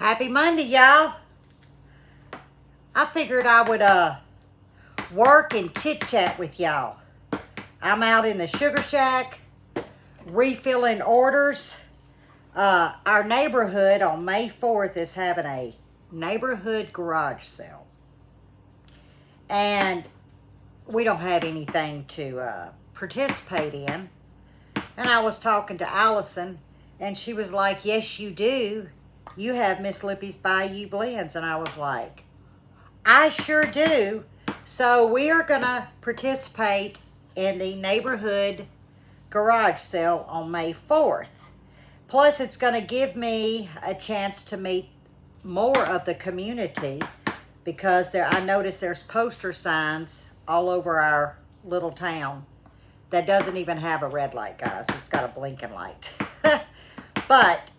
Happy Monday, y'all. I figured I would work and chit-chat with y'all. I'm out in the sugar shack refilling orders. Our neighborhood on May 4th is having a neighborhood garage sale. And we don't have anything to participate in. And I was talking to Allison, and she was like, yes, you do. You have Miss Lippy's Bayou Blends. And I was like, I sure do. So we are going to participate in the neighborhood garage sale on May 4th. Plus, it's going to give me a chance to meet more of the community because I noticed there's poster signs all over our little town that doesn't even have a red light, guys. It's got a blinking light. But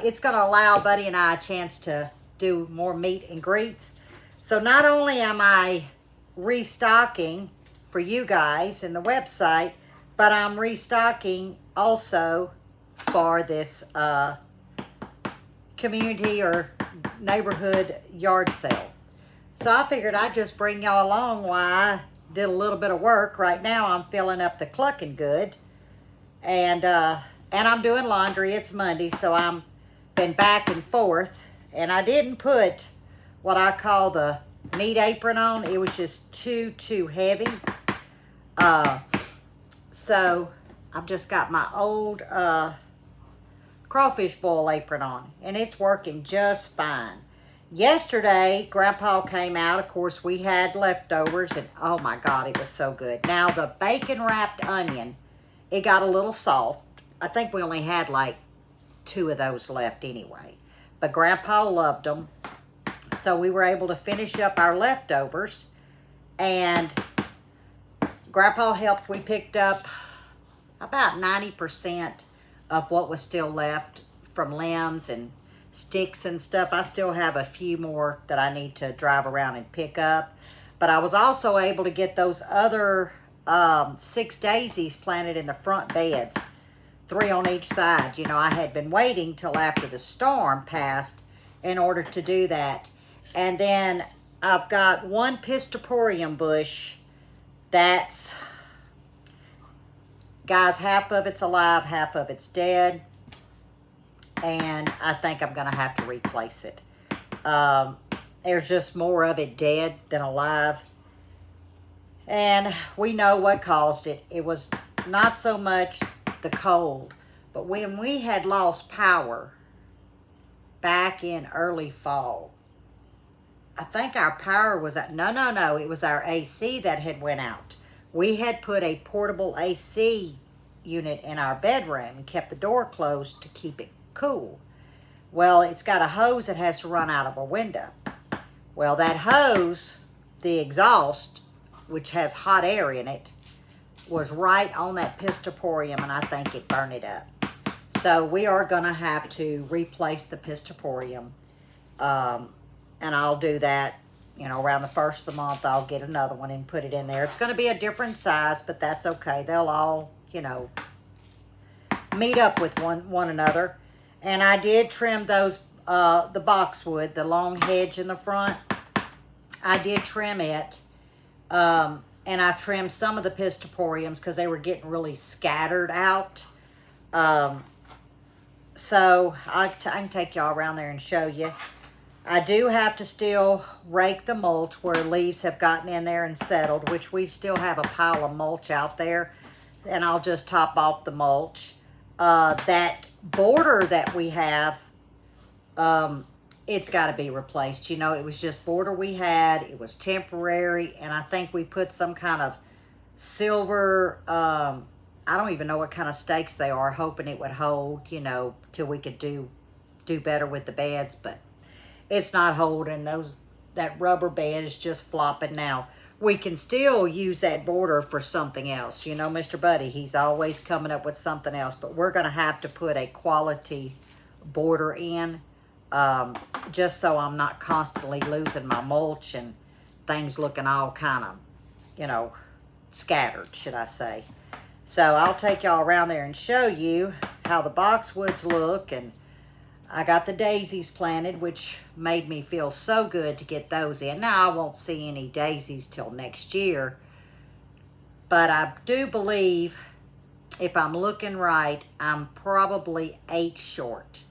it's going to allow Buddy and I a chance to do more meet and greets. So not only am I restocking for you guys in the website, but I'm restocking also for this community or neighborhood yard sale. So I figured I'd just bring y'all along while I did a little bit of work. Right now I'm filling up the clucking good, and I'm doing laundry. It's Monday, so I'm been back and forth, and I didn't put what I call the meat apron on. It was just too heavy. So I've just got my old crawfish boil apron on, and it's working just fine. Yesterday, Grandpa came out. Of course, we had leftovers, and oh my God, it was so good. Now, the bacon-wrapped onion, it got a little soft. I think we only had like 2 of those left anyway. But Grandpa loved them, so we were able to finish up our leftovers, and Grandpa helped. We picked up about 90% of what was still left from limbs and sticks and stuff. I still have a few more that I need to drive around and pick up. But I was also able to get those other 6 daisies planted in the front beds, 3 on each side. You know, I had been waiting till after the storm passed in order to do that. And then I've got 1 pistoporium bush that's, guys, half of it's alive, half of it's dead. And I think I'm going to have to replace it. There's just more of it dead than alive. And we know what caused it. It was not so much the cold, but when we had lost power back in early fall, I think our power was at, no, it was our AC that had went out. We had put a portable AC unit in our bedroom and kept the door closed to keep it cool. Well, it's got a hose that has to run out of a window. Well, that hose, the exhaust, which has hot air in it, was right on that pistoporium, and I think it burned it up. So we are going to have to replace the pistoporium, and I'll do that, you know, around the first of the month. I'll get another one and put it in there. It's going to be a different size, but that's okay. They'll all, you know, meet up with one another. And I did trim those, the boxwood, the long hedge in the front. I did trim it. And I trimmed some of the pistoporiums because they were getting really scattered out. So I can take y'all around there and show you. I do have to still rake the mulch where leaves have gotten in there and settled, which we still have a pile of mulch out there. And I'll just top off the mulch. That border that we have, it's got to be replaced. You know, it was just border we had. It was temporary, and I think we put some kind of silver, I don't even know what kind of stakes they are, hoping it would hold, you know, till we could do better with the beds, but it's not holding. That rubber bed is just flopping now. We can still use that border for something else. You know, Mr. Buddy, he's always coming up with something else, but we're going to have to put a quality border in, just so I'm not constantly losing my mulch and things looking all kind of, you know, scattered, should I say. So I'll take y'all around there and show you how the boxwoods look. And I got the daisies planted, which made me feel so good to get those in. Now, I won't see any daisies till next year, but I do believe, if I'm looking right, I'm probably 8 short,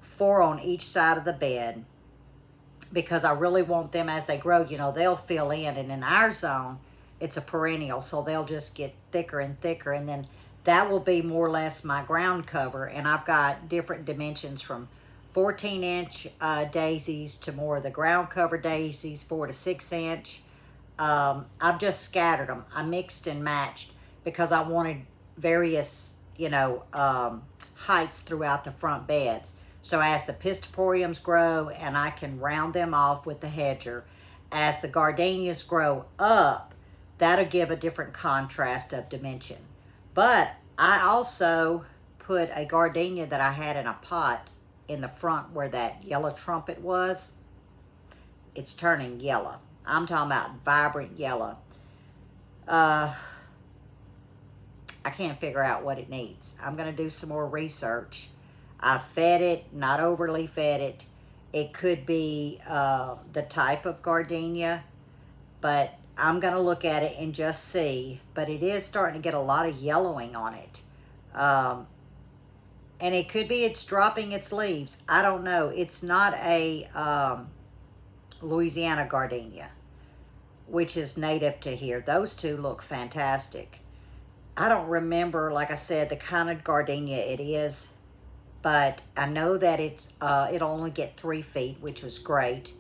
4 on each side of the bed, because I really want them as they grow, you know, they'll fill in. And in our zone, it's a perennial, so they'll just get thicker and thicker, and then that will be more or less my ground cover. And I've got different dimensions from 14-inch daisies to more of the ground cover daisies, 4 to 6-inch. I've just scattered them. I mixed and matched because I wanted various, you know, heights throughout the front beds. So as the pistoporiums grow, and I can round them off with the hedger, as the gardenias grow up, that'll give a different contrast of dimension. But I also put a gardenia that I had in a pot in the front where that yellow trumpet was. It's turning yellow. I'm talking about vibrant yellow. I can't figure out what it needs. I'm going to do some more research. I fed it, not overly fed it. It could be the type of gardenia, but I'm going to look at it and just see. But it is starting to get a lot of yellowing on it. And it could be it's dropping its leaves. I don't know. It's not a Louisiana gardenia, which is native to here. Those two look fantastic. I don't remember, like I said, the kind of gardenia it is, but I know that it'll only get 3 feet, which was great.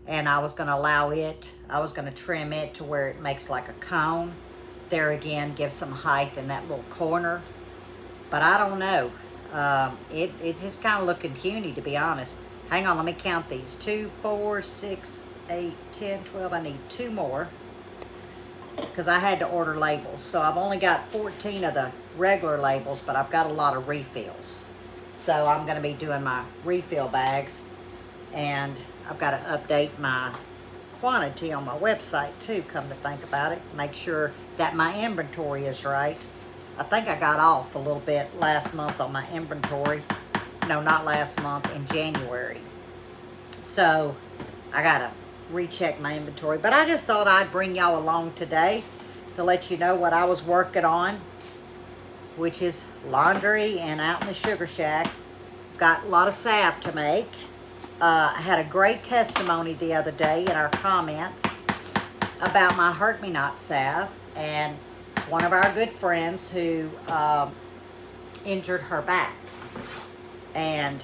And I was going to allow it, I was going to trim it to where it makes like a cone. There again, give some height in that little corner. But I don't know. It is kind of looking puny, to be honest. Hang on, let me count these. 2, 4, 6, 8, 10, 12. I need 2 more, because I had to order labels. So I've only got 14 of the regular labels, but I've got a lot of refills. So I'm going to be doing my refill bags, and I've got to update my quantity on my website too, come to think about it. Make sure that my inventory is right. I think I got off a little bit last month on my inventory. No, not last month, in January. So I got to recheck my inventory. But I just thought I'd bring y'all along today to let you know what I was working on, which is laundry and out in the sugar shack. Got a lot of salve to make. I had a great testimony the other day in our comments about my Hurt Me Not salve, and it's one of our good friends who injured her back, and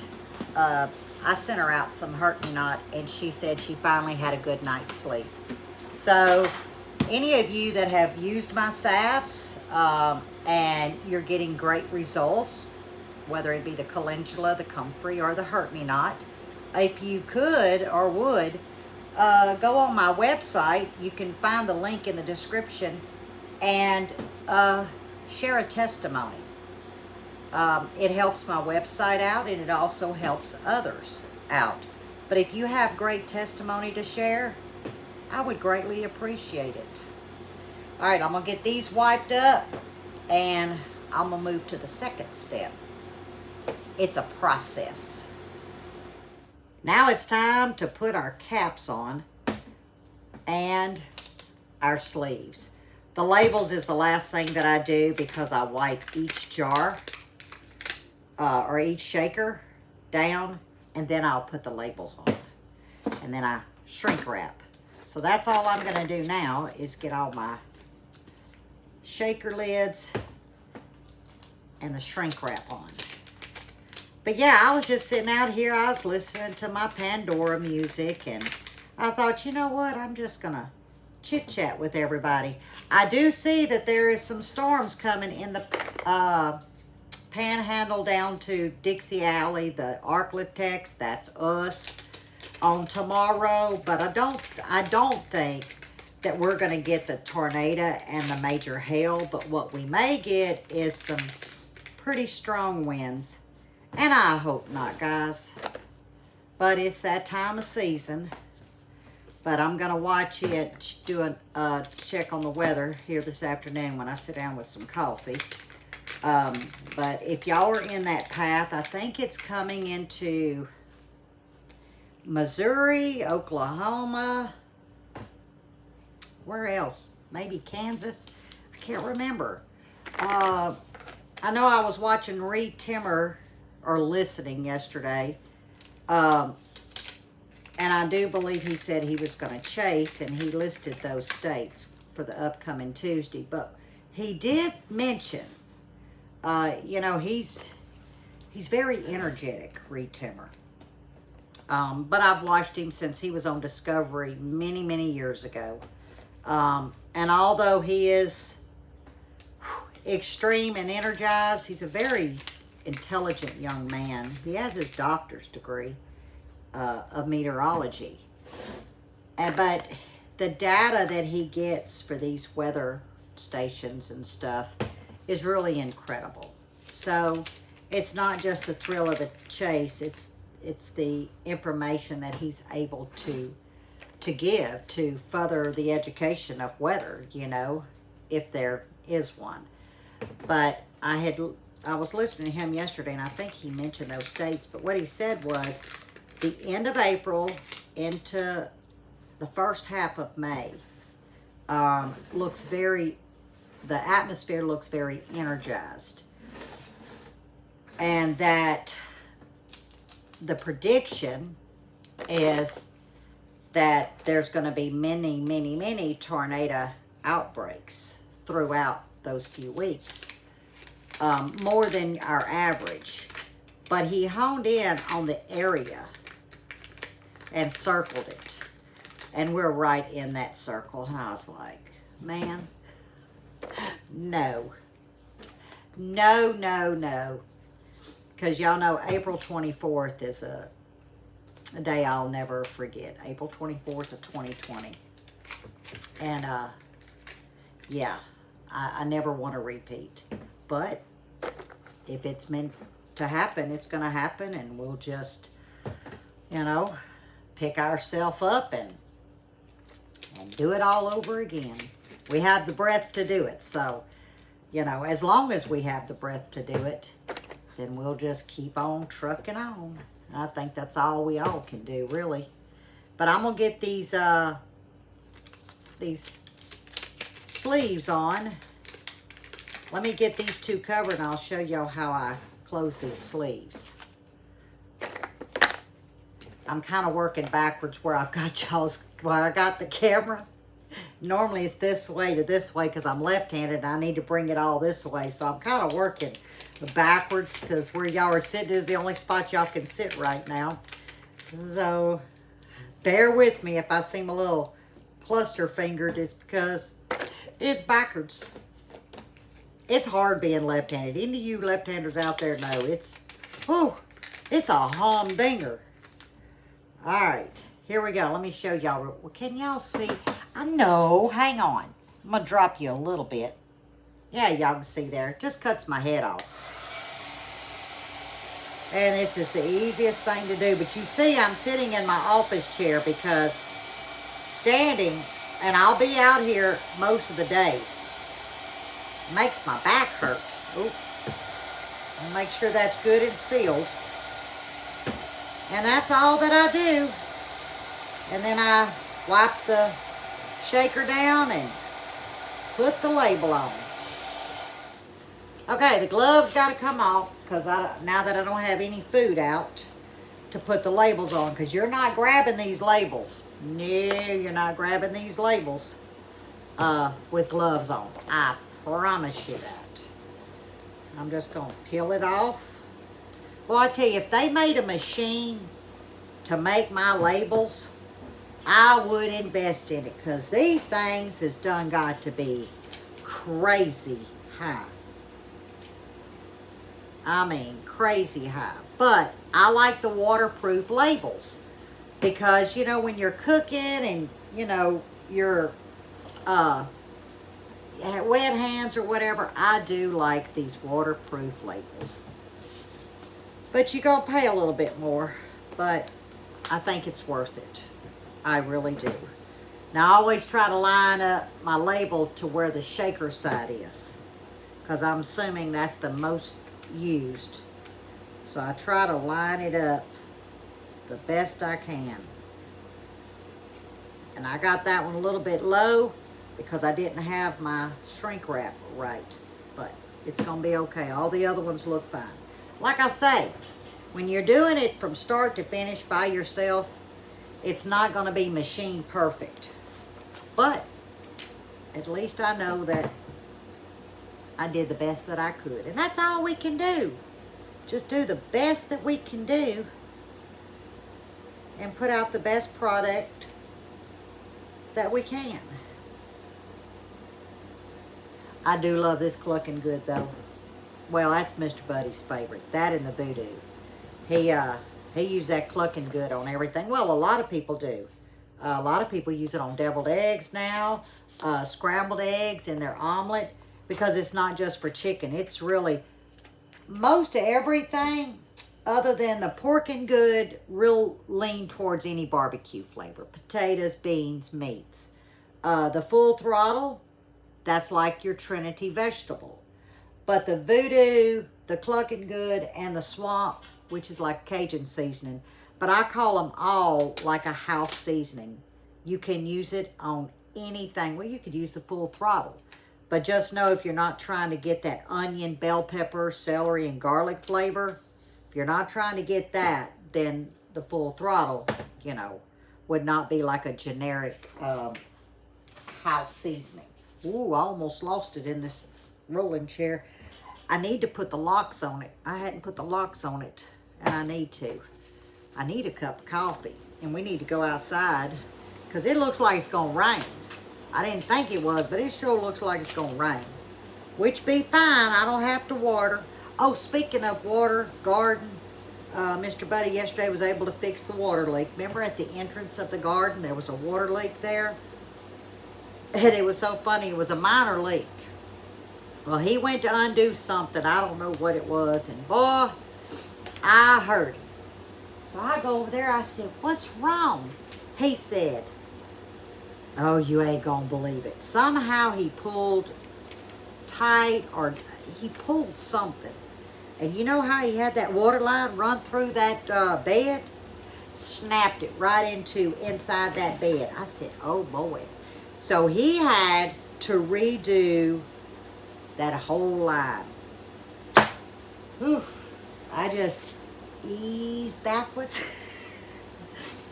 I sent her out some Hurt Me Not, and she said she finally had a good night's sleep. So any of you that have used my salves and you're getting great results, whether it be the calendula, the comfrey, or the Hurt Me Not, if you could or would, go on my website. You can find the link in the description, and share a testimony. It helps my website out, and it also helps others out. But if you have great testimony to share, I would greatly appreciate it. All right, I'm going to get these wiped up, and I'm going to move to the second step. It's a process. Now it's time to put our caps on and our sleeves. The labels is the last thing that I do, because I wipe each jar or each shaker down, and then I'll put the labels on. And then I shrink wrap. So that's all I'm going to do now, is get all my shaker lids and the shrink wrap on. But yeah, I was just sitting out here. I was listening to my Pandora music, and I thought, you know what? I'm just going to chit-chat with everybody. I do see that there is some storms coming in the Panhandle down to Dixie Alley, the Arklatex. That's us on tomorrow. But I don't think that we're going to get the tornado and the major hail. But what we may get is some pretty strong winds. And I hope not, guys. But it's that time of season. But I'm going to watch it, do a check on the weather here this afternoon when I sit down with some coffee. But if y'all are in that path, I think it's coming into Missouri, Oklahoma, where else? Maybe Kansas? I can't remember. I know I was watching Reed Timmer, or listening yesterday, and I do believe he said he was going to chase, and he listed those states for the upcoming Tuesday. But he did mention, you know, he's very energetic, Reed Timmer. But I've watched him since he was on Discovery many, many years ago. And although he is extreme and energized, he's a very intelligent young man. He has his doctor's degree of meteorology. But the data that he gets for these weather stations and stuff is really incredible. So it's not just the thrill of the chase, it's the information that he's able to give to further the education of weather, you know, if there is one. But I was listening to him yesterday, and I think he mentioned those states, but what he said was the end of April into the first half of May the atmosphere looks very energized. And that the prediction is that there's going to be many, many, many tornado outbreaks throughout those few weeks, more than our average. But he honed in on the area and circled it. And we're right in that circle. And I was like, man, no. No, no, no. Because y'all know April 24th is a day I'll never forget. April 24th of 2020. And, yeah, I never want to repeat. But if it's meant to happen, it's going to happen. And we'll just, you know, pick ourselves up and do it all over again. We have the breath to do it. So, you know, as long as we have the breath to do it, then we'll just keep on trucking on. I think that's all we all can do, really. But I'm going to get these sleeves on. Let me get these two covered, and I'll show y'all how I close these sleeves. I'm kind of working backwards where I've got where I got the camera. Normally it's this way to this way because I'm left-handed and I need to bring it all this way. So I'm kind of working backwards because where y'all are sitting is the only spot y'all can sit right now. So bear with me if I seem a little cluster-fingered. It's because it's backwards. It's hard being left-handed. Any of you left-handers out there know it's a humdinger. All right, here we go. Let me show y'all. Well, can y'all see? I know. Hang on. I'm going to drop you a little bit. Yeah, y'all can see there. It just cuts my head off. And this is the easiest thing to do. But you see, I'm sitting in my office chair because standing, and I'll be out here most of the day, makes my back hurt. Oop. And make sure that's good and sealed. And that's all that I do. And then I wipe the shaker down and put the label on. Okay, the gloves got to come off because now that I don't have any food out to put the labels on, because you're not grabbing these labels. No, you're not grabbing these labels with gloves on. I promise you that. I'm just going to peel it off. Well, I tell you, if they made a machine to make my labels, I would invest in it because these things has done got to be crazy high. I mean, crazy high. But I like the waterproof labels because, you know, when you're cooking and, you know, you're wet hands or whatever, I do like these waterproof labels. But you're going to pay a little bit more, but I think it's worth it. I really do. Now, I always try to line up my label to where the shaker side is. because I'm assuming that's the most used. So I try to line it up the best I can. And I got that one a little bit low because I didn't have my shrink wrap right. But it's going to be okay. All the other ones look fine. Like I say, when you're doing it from start to finish by yourself, it's not going to be machine perfect. But at least I know that I did the best that I could. And that's all we can do. Just do the best that we can do and put out the best product that we can. I do love this Clucking Good though. Well, that's Mr. Buddy's favorite. That and the Voodoo. He used that Clucking Good on everything. Well, a lot of people do. A lot of people use it on deviled eggs now, scrambled eggs in their omelet, because it's not just for chicken. It's really most of everything other than the Pork and Good real lean towards any barbecue flavor. Potatoes, beans, meats. The Full Throttle, that's like your Trinity vegetable. But the Voodoo, the Clucking Good, and the Swamp, which is like Cajun seasoning, but I call them all like a house seasoning. You can use it on anything. Well, you could use the Full Throttle. But just know if you're not trying to get that onion, bell pepper, celery, and garlic flavor, if you're not trying to get that, then the Full Throttle, you know, would not be like a generic house seasoning. Ooh, I almost lost it in this rolling chair. I need to put the locks on it. I hadn't put the locks on it, and I need to. I need a cup of coffee, and we need to go outside because it looks like it's going to rain. I didn't think it was, but it sure looks like it's going to rain, which be fine. I don't have to water. Oh, speaking of water, garden, Mr. Buddy yesterday was able to fix the water leak. Remember at the entrance of the garden, there was a water leak there? And it was so funny. It was a minor leak. Well, he went to undo something. I don't know what it was. And boy, I heard him. So I go over there. I said, what's wrong? He said, oh, you ain't gonna believe it. Somehow he pulled tight, or he pulled something. And you know how he had that water line run through that bed? Snapped it right into inside that bed. I said, oh boy. So he had to redo that whole line. Oof. I just eased backwards.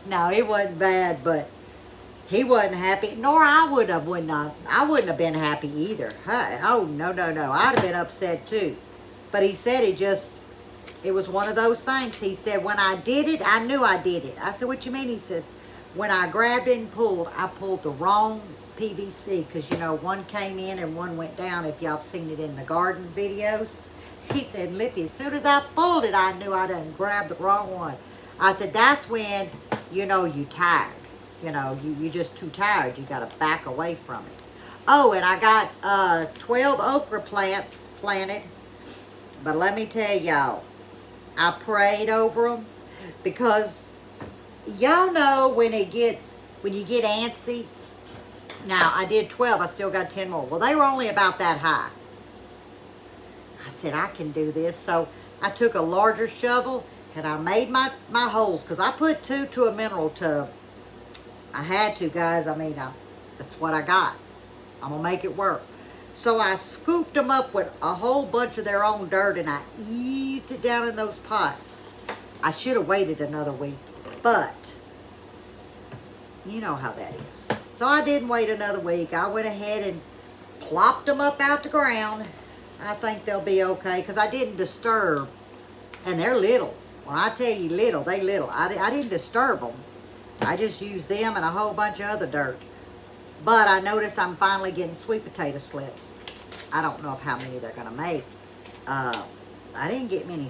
No, it wasn't bad, but he wasn't happy, nor I wouldn't have been happy either. Oh, no. I'd have been upset too. But he said it was one of those things. He said, when I did it, I knew I did it. I said, what you mean? He says, when I grabbed it and pulled, I pulled the wrong PVC, because, you know, one came in and one went down, if y'all have seen it in the garden videos. He said, Lippy, as soon as I pulled it, I knew I done grabbed the wrong one. I said, that's when, you know, you tired. You know, you're just too tired. You got to back away from it. Oh, and I got 12 okra plants planted. But let me tell y'all, I prayed over them, because y'all know when you get antsy. Now, I did 12. I still got 10 more. Well, they were only about that high. I said, I can do this. So I took a larger shovel, and I made my holes, because I put 2 to a mineral tub. I had to, guys. I mean, that's what I got. I'm going to make it work. So I scooped them up with a whole bunch of their own dirt, and I eased it down in those pots. I should have waited another week, but you know how that is. So I didn't wait another week. I went ahead and plopped them up out the ground. I think they'll be okay, because I didn't disturb, and they're little. When I tell you little, they little. I didn't disturb them. I just used them and a whole bunch of other dirt. But I noticed I'm finally getting sweet potato slips. I don't know of how many they're gonna make. I didn't get any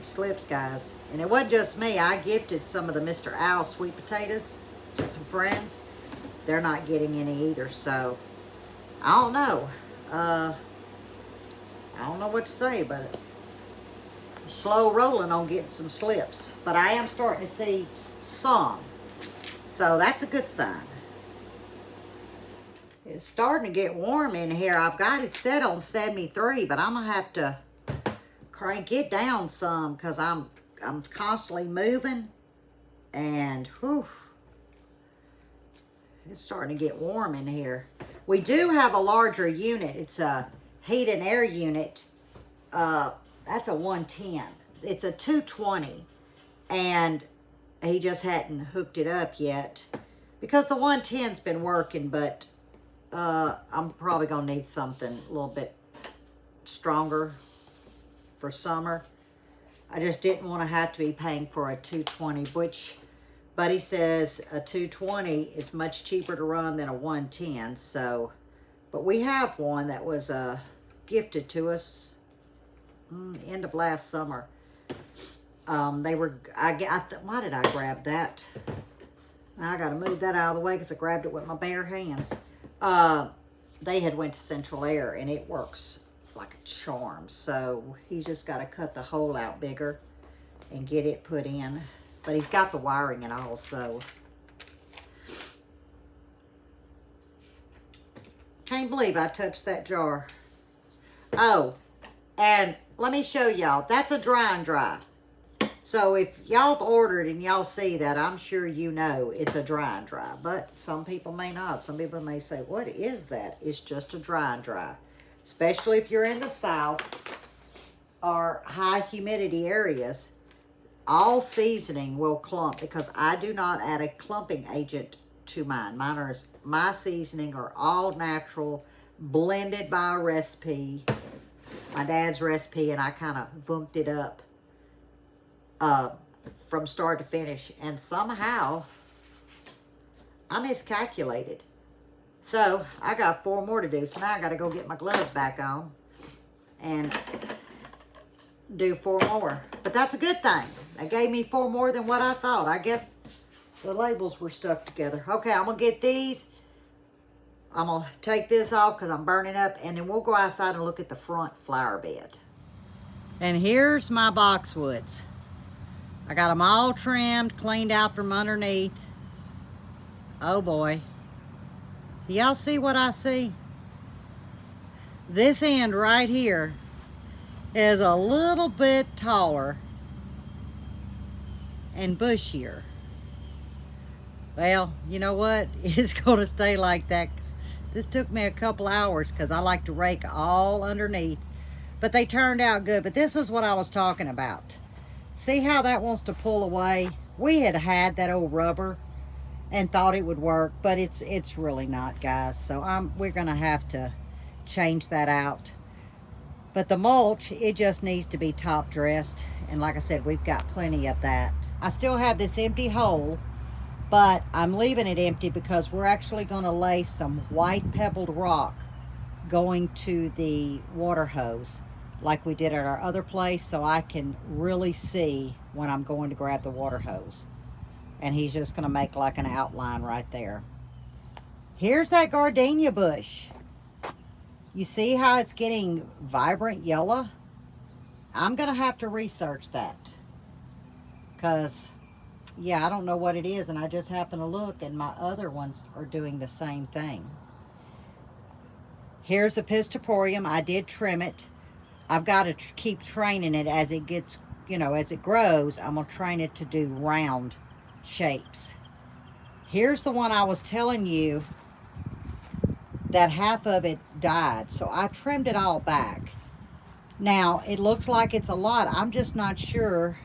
slips, guys. And it wasn't just me. I gifted some of the Mr. Owl sweet potatoes to some friends. They're not getting any either, so I don't know. I don't know what to say, but slow rolling on getting some slips. But I am starting to see some. So that's a good sign. It's starting to get warm in here. I've got it set on 73, but I'm gonna have to crank it down some because I'm constantly moving, and whew, it's starting to get warm in here. We do have a larger unit. It's a heat and air unit. That's a 110. It's a 220, and he just hadn't hooked it up yet because the 110's been working, but I'm probably gonna need something a little bit stronger for summer. I just didn't want to have to be paying for a 220, which Buddy says a 220 is much cheaper to run than a 110. So, but we have one that was gifted to us end of last summer. They were, why did I grab that? I got to move that out of the way because I grabbed it with my bare hands. They had went to Central Air, and it works like a charm. So he's just got to cut the hole out bigger and get it put in. But he's got the wiring and all, so. Can't believe I touched that jar. Oh, and let me show y'all. That's a dry and dry. So if y'all have ordered and y'all see that, I'm sure you know it's a dry and dry. But some people may not. Some people may say, what is that? It's just a dry and dry. Especially if you're in the South or high humidity areas. All seasoning will clump because I do not add a clumping agent to mine. My seasoning are all natural, blended by a recipe. My dad's recipe, and I kind of vumped it up from start to finish. And somehow, I miscalculated. So, I got 4 more to do. So now I got to go get my gloves back on and do 4 more. But that's a good thing. They gave me 4 more than what I thought. I guess the labels were stuck together. Okay, I'm going to get these. I'm going to take this off because I'm burning up. And then we'll go outside and look at the front flower bed. And here's my boxwoods. I got them all trimmed, cleaned out from underneath. Oh boy. Y'all see what I see? This end right here is a little bit taller and bushier. Well, you know what? It's going to stay like that. This took me a couple hours because I like to rake all underneath. But they turned out good. But this is what I was talking about. See how that wants to pull away? We had that old rubber and thought it would work, but it's really not, guys. So we're going to have to change that out. But the mulch, it just needs to be top dressed. And like I said, we've got plenty of that. I still have this empty hole, but I'm leaving it empty because we're actually going to lay some white pebbled rock going to the water hose like we did at our other place, so I can really see when I'm going to grab the water hose. And he's just going to make like an outline right there. Here's that gardenia bush. You see how it's getting vibrant yellow? I'm going to have to research that. Because, yeah, I don't know what it is. And I just happen to look and my other ones are doing the same thing. Here's a pistoporium. I did trim it. I've got to keep training it as it gets, as it grows. I'm going to train it to do round shapes. Here's the one I was telling you that half of it died, so I trimmed it all back. Now it looks like it's a lot. I'm just not sure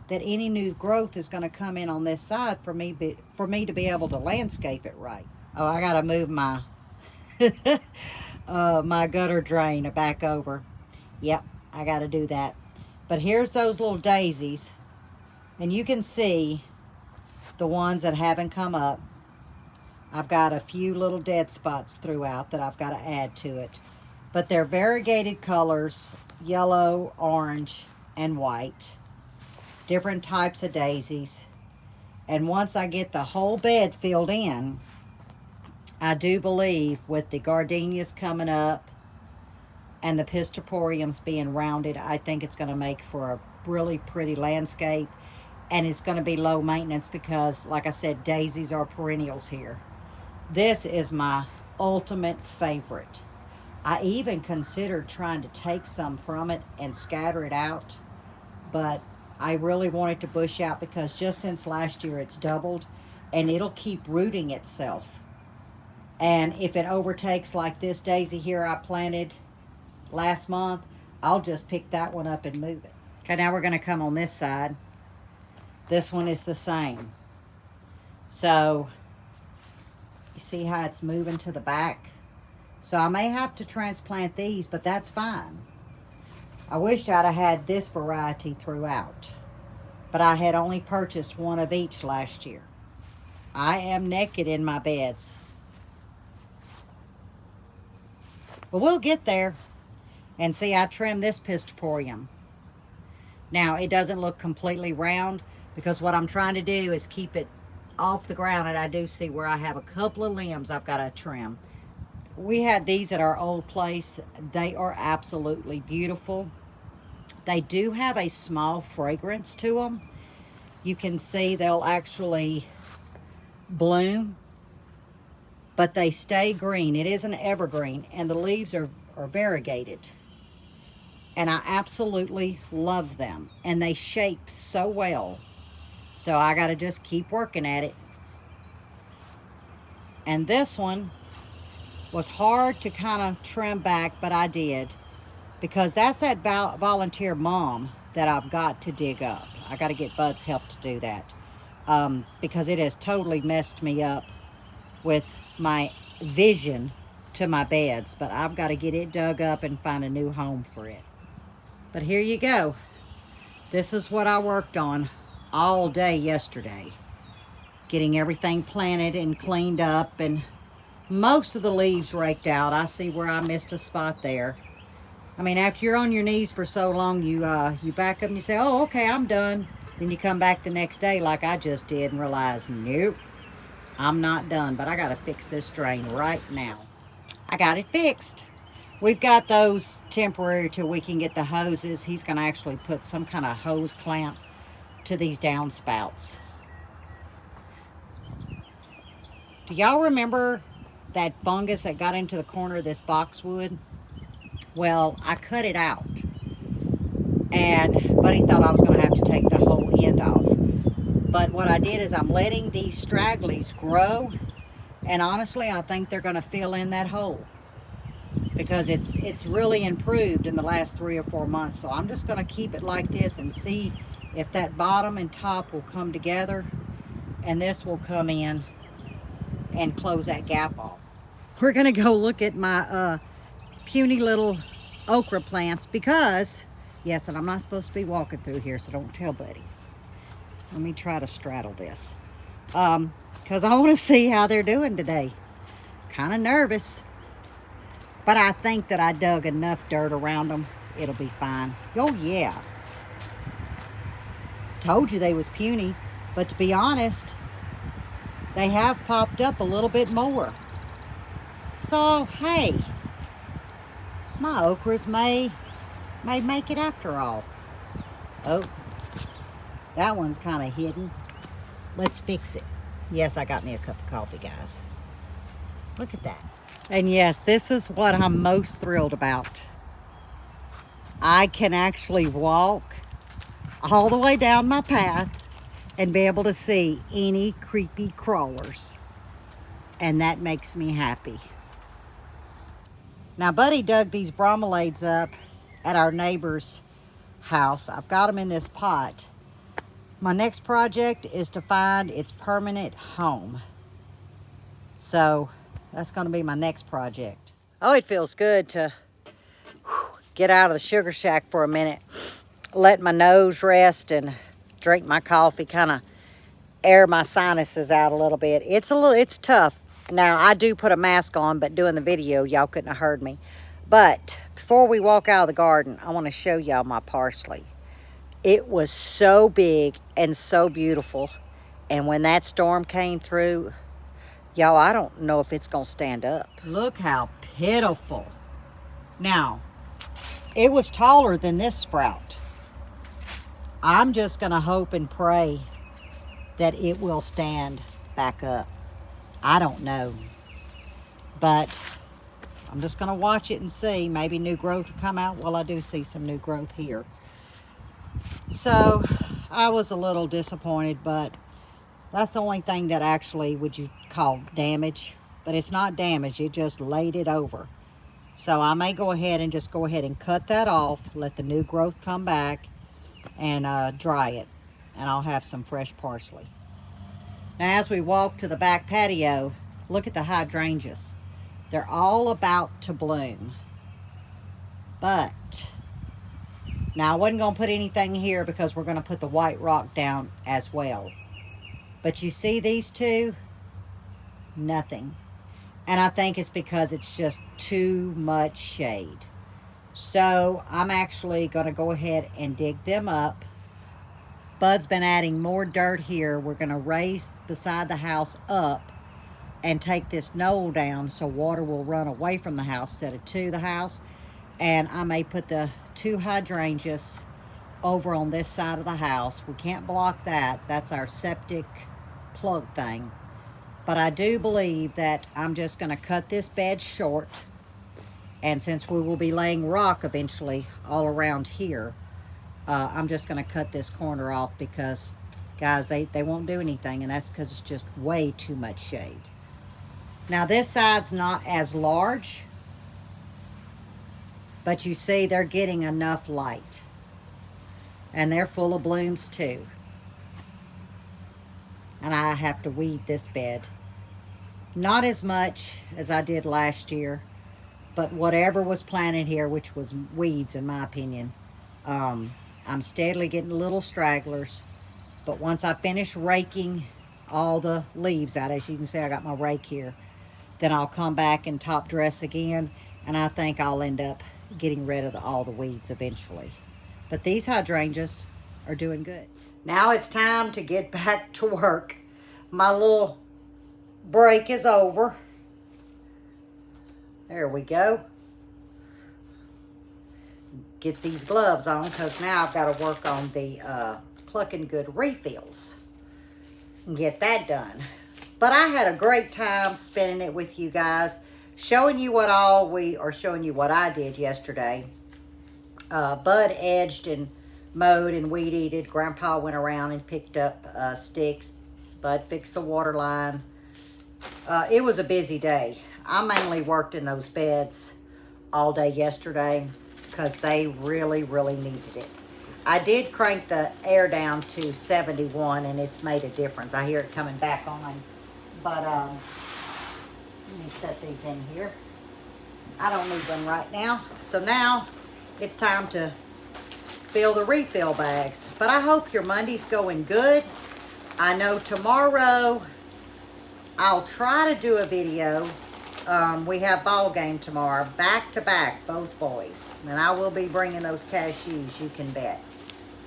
that any new growth is going to come in on this side for me to be able to landscape it right. Oh, I got to move my my gutter drain back over. Yep, I got to do that. But here's those little daisies, and you can see the ones that haven't come up. I've got a few little dead spots throughout that I've got to add to it. But they're variegated colors, yellow, orange, and white. Different types of daisies. And once I get the whole bed filled in, I do believe with the gardenias coming up and the pistoporiums being rounded, I think it's going to make for a really pretty landscape. And it's going to be low maintenance because, like I said, daisies are perennials here. This is my ultimate favorite. I even considered trying to take some from it and scatter it out, but I really want it to bush out because just since last year it's doubled, and it'll keep rooting itself. And if it overtakes like this daisy here I planted last month, I'll just pick that one up and move it. Okay, now we're going to come on this side. This one is the same. So, you see how it's moving to the back? So I may have to transplant these, but that's fine. I wish I'd have had this variety throughout, but I had only purchased one of each last year. I am naked in my beds. But we'll get there. And see, I trimmed this pistoporium. Now, it doesn't look completely round because what I'm trying to do is keep it off the ground, and I do see where I have a couple of limbs I've got to trim. We had these at our old place. They are absolutely beautiful. They do have a small fragrance to them. You can see they'll actually bloom, but they stay green. It is an evergreen, and the leaves are variegated. And I absolutely love them, and they shape so well. So I got to just keep working at it. And this one was hard to kind of trim back, but I did, because that's that volunteer mom that I've got to dig up. I got to get Bud's help to do that, because it has totally messed me up with my vision to my beds. But I've got to get it dug up and find a new home for it. But here you go. This is what I worked on all day yesterday, getting everything planted and cleaned up, and most of the leaves raked out. I see where I missed a spot there. I mean, after you're on your knees for so long, you back up and you say, oh, okay, I'm done. Then you come back the next day like I just did and realize, nope, I'm not done. But I got to fix this drain right now. I got it fixed. We've got those temporary till we can get the hoses. He's going to actually put some kind of hose clamp to these downspouts. Do y'all remember that fungus that got into the corner of this boxwood? Well, I cut it out, and Buddy thought I was going to have to take the whole end off. But what I did is I'm letting these stragglies grow, and honestly, I think they're going to fill in that hole, because it's really improved in the last 3 or 4 months. So I'm just going to keep it like this and see if that bottom and top will come together, and this will come in and close that gap off. We're going to go look at my puny little okra plants, because, yes, and I'm not supposed to be walking through here, so don't tell Buddy. Let me try to straddle this, because I want to see how they're doing today. Kind of nervous. But I think that I dug enough dirt around them, it'll be fine. Oh, yeah. Told you they was puny. But to be honest, they have popped up a little bit more. So, hey, my okras may make it after all. Oh, that one's kind of hidden. Let's fix it. Yes, I got me a cup of coffee, guys. Look at that. And yes, this is what I'm most thrilled about. I can actually walk all the way down my path and be able to see any creepy crawlers. And that makes me happy. Now, Buddy dug these bromeliads up at our neighbor's house. I've got them in this pot. My next project is to find its permanent home. So that's going to be my next project. Oh, it feels good to get out of the sugar shack for a minute, let my nose rest and drink my coffee, kind of air my sinuses out a little bit. It's tough. Now, I do put a mask on, but doing the video, y'all couldn't have heard me. But before we walk out of the garden, I want to show y'all my parsley. It was so big and so beautiful. And when that storm came through, y'all, I don't know if it's going to stand up. Look how pitiful. Now, it was taller than this sprout. I'm just going to hope and pray that it will stand back up. I don't know. But I'm just going to watch it and see. Maybe new growth will come out. Well, I do see some new growth here. So I was a little disappointed, but that's the only thing that actually would you call damage. But it's not damage. It just laid it over. So I may go ahead and cut that off, let the new growth come back, and dry it. And I'll have some fresh parsley. Now as we walk to the back patio, look at the hydrangeas. They're all about to bloom. But now I wasn't going to put anything here because we're going to put the white rock down as well. But you see these two? Nothing. And I think it's because it's just too much shade. So I'm actually going to go ahead and dig them up. Bud's been adding more dirt here. We're going to raise beside the house up and take this knoll down so water will run away from the house instead of to the house. And I may put the 2 hydrangeas over on this side of the house. We can't block that. That's our septic plug thing. But I do believe that I'm just going to cut this bed short. And since we will be laying rock eventually all around here, I'm just going to cut this corner off because, guys, they won't do anything. And that's because it's just way too much shade. Now, this side's not as large, but you see they're getting enough light. And they're full of blooms too. And I have to weed this bed. Not as much as I did last year, but whatever was planted here, which was weeds in my opinion, I'm steadily getting little stragglers. But once I finish raking all the leaves out, as you can see, I got my rake here, then I'll come back and top dress again, and I think I'll end up getting rid of all the weeds eventually. But these hydrangeas are doing good. Now it's time to get back to work. My little break is over. There we go. Get these gloves on because now I've got to work on the Clucking Good refills and get that done. But I had a great time spending it with you guys, showing you what I did yesterday. Bud edged and mowed and weed eated. Grandpa went around and picked up sticks. Bud fixed the water line. It was a busy day. I mainly worked in those beds all day yesterday because they really, really needed it. I did crank the air down to 71 and it's made a difference. I hear it coming back on. But let me set these in here. I don't need them right now. So now it's time to fill the refill bags. But I hope your Monday's going good. I know tomorrow I'll try to do a video. We have ball game tomorrow, back to back, both boys. And I will be bringing those cashews, you can bet.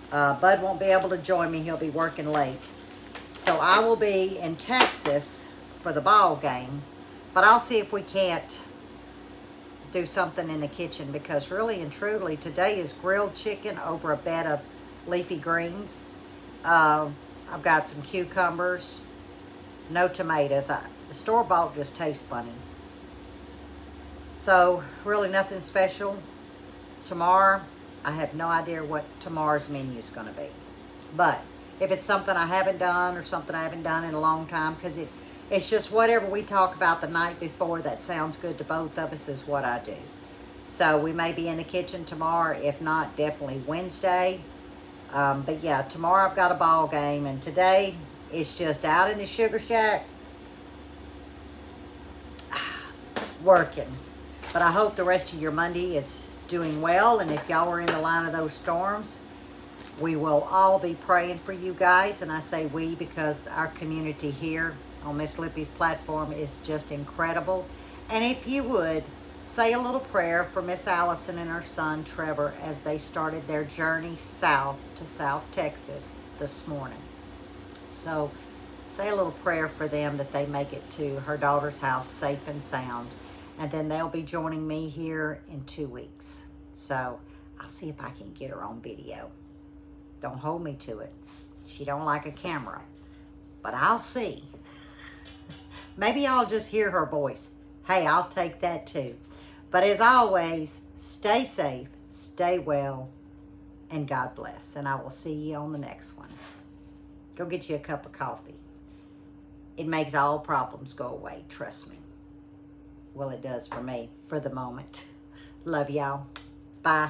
Bud won't be able to join me. He'll be working late. So I will be in Texas for the ball game. But I'll see if we can't do something in the kitchen because really and truly today is grilled chicken over a bed of leafy greens. I've got some cucumbers, no tomatoes. The store-bought just tastes funny. So really nothing special. Tomorrow, I have no idea what tomorrow's menu is going to be. But if it's something I haven't done or something I haven't done in a long time, because it's just whatever we talk about the night before that sounds good to both of us is what I do. So we may be in the kitchen tomorrow. If not, definitely Wednesday. But yeah, tomorrow I've got a ball game. And today it's just out in the Sugar Shack working. But I hope the rest of your Monday is doing well. And if y'all are in the line of those storms, we will all be praying for you guys. And I say we because our community here on Miss Lippy's platform is just incredible. And if you would, say a little prayer for Miss Allison and her son Trevor as they started their journey south to South Texas this morning. So say a little prayer for them that they make it to her daughter's house safe and sound. And then they'll be joining me here in 2 weeks. So I'll see if I can get her on video. Don't hold me to it. She don't like a camera. But I'll see. Maybe I'll just hear her voice. Hey, I'll take that too. But as always, stay safe, stay well, and God bless. And I will see you on the next one. Go get you a cup of coffee. It makes all problems go away, trust me. Well, it does for me, for the moment. Love y'all. Bye.